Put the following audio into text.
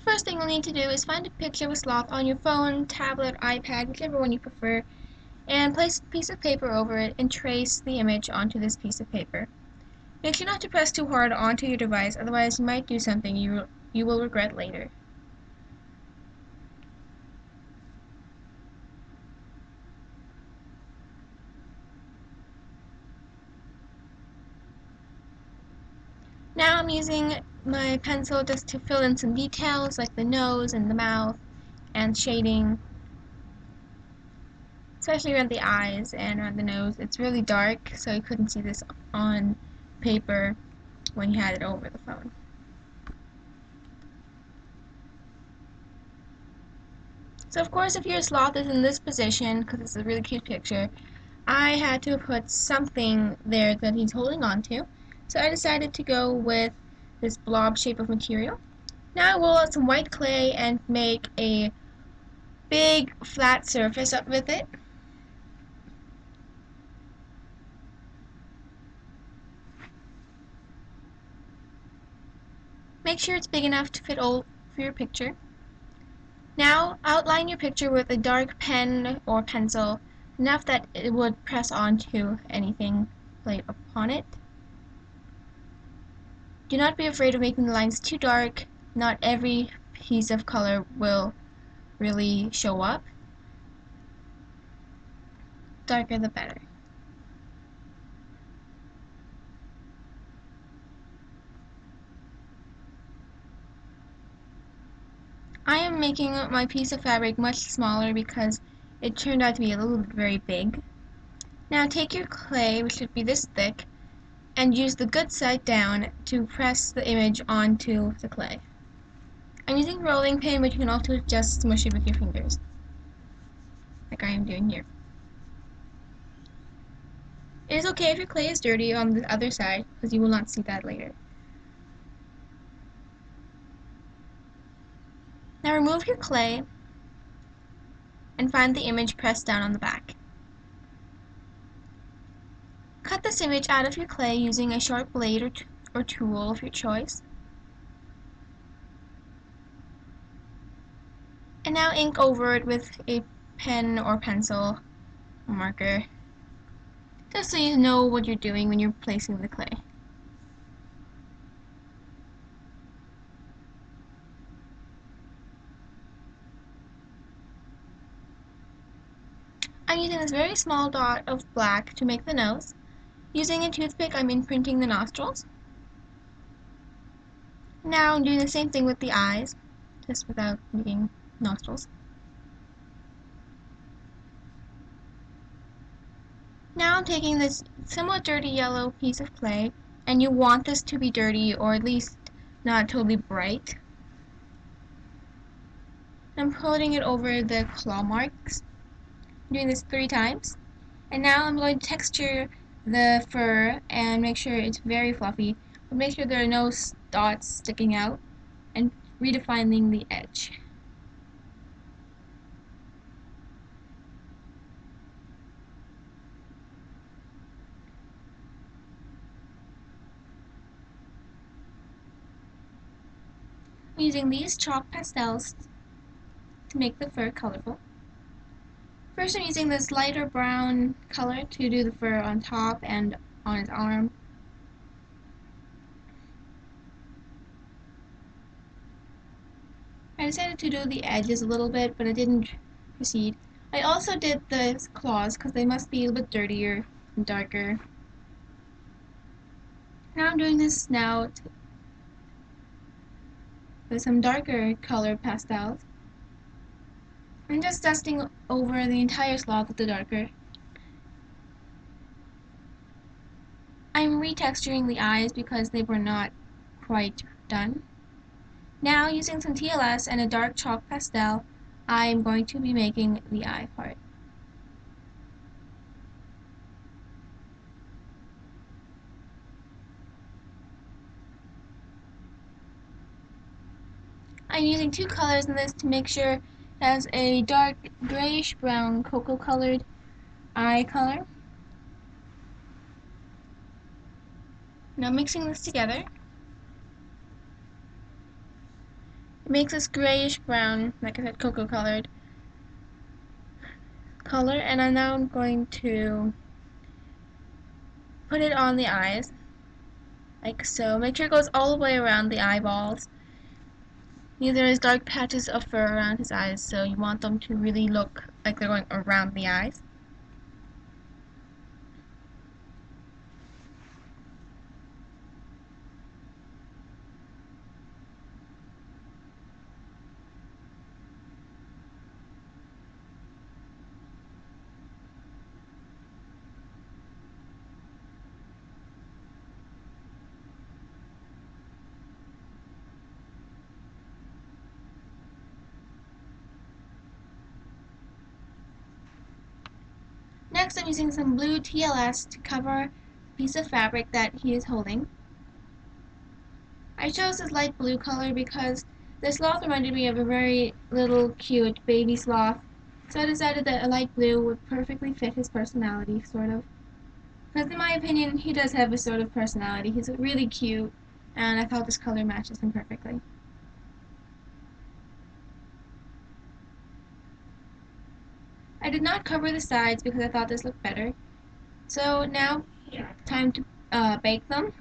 first thing you'll need to do is find a picture of a sloth on your phone, tablet, iPad, whichever one you prefer, and place a piece of paper over it and trace the image onto this piece of paper. Make sure not to press too hard onto your device, otherwise you might do something you will regret later. Now I'm using my pencil just to fill in some details like the nose and the mouth and shading, especially around the eyes and around the nose. It's really dark, so you couldn't see this on paper when you had it over the phone. So of course if your sloth is in this position, because it's a really cute picture, I had to put something there that he's holding on to. So I decided to go with this blob shape of material. Now I will add some white clay and make a big flat surface up with it. Make sure it's big enough to fit all for your picture. Now outline your picture with a dark pen or pencil, enough that it would press onto anything laid upon it. Do not be afraid of making the lines too dark. Not every piece of color will really show up. Darker the better. I am making my piece of fabric much smaller because it turned out to be a little bit very big. Now take your clay, which should be this thick, and use the good side down to press the image onto the clay. I'm using a rolling pin, but you can also just smush it with your fingers, like I am doing here. It is okay if your clay is dirty on the other side, because you will not see that later. Now remove your clay and find the image pressed down on the back. Cut this image out of your clay using a sharp blade or tool of your choice. And now ink over it with a pen or pencil or marker, just so you know what you're doing when you're placing the clay. I'm using this very small dot of black to make the nose. Using a toothpick, I'm imprinting the nostrils. Now I'm doing the same thing with the eyes, just without making nostrils. Now I'm taking this somewhat dirty yellow piece of clay, and you want this to be dirty or at least not totally bright. I'm putting it over the claw marks. I'm doing this 3 times. And now I'm going to texture the fur and make sure it's very fluffy, but make sure there are no dots sticking out, and redefining the edge. I'm using these chalk pastels to make the fur colorful. First I'm using this lighter brown color to do the fur on top and on its arm. I decided to do the edges a little bit, but I didn't proceed. I also did the claws because they must be a little bit dirtier and darker. Now I'm doing the snout with some darker colored pastels. I'm just dusting over the entire sloth with the darker. I'm retexturing the eyes because they were not quite done. Now, using some TLS and a dark chalk pastel, I'm going to be making the eye part. I'm using 2 colors in this to make sure it has a dark grayish brown cocoa colored eye color. Now mixing this together, makes this grayish brown, like I said, cocoa colored color, and I'm now going to put it on the eyes, like so. Make sure it goes all the way around the eyeballs. There is dark patches of fur around his eyes, so you want them to really look like they're going around the eyes. Next, I'm using some blue TLS to cover a piece of fabric that he is holding. I chose this light blue color because the sloth reminded me of a very little cute baby sloth, so I decided that a light blue would perfectly fit his personality, sort of. Because in my opinion, he does have a sort of personality. He's really cute, and I thought this color matches him perfectly. I did not cover the sides because I thought this looked better. So now, time to bake them.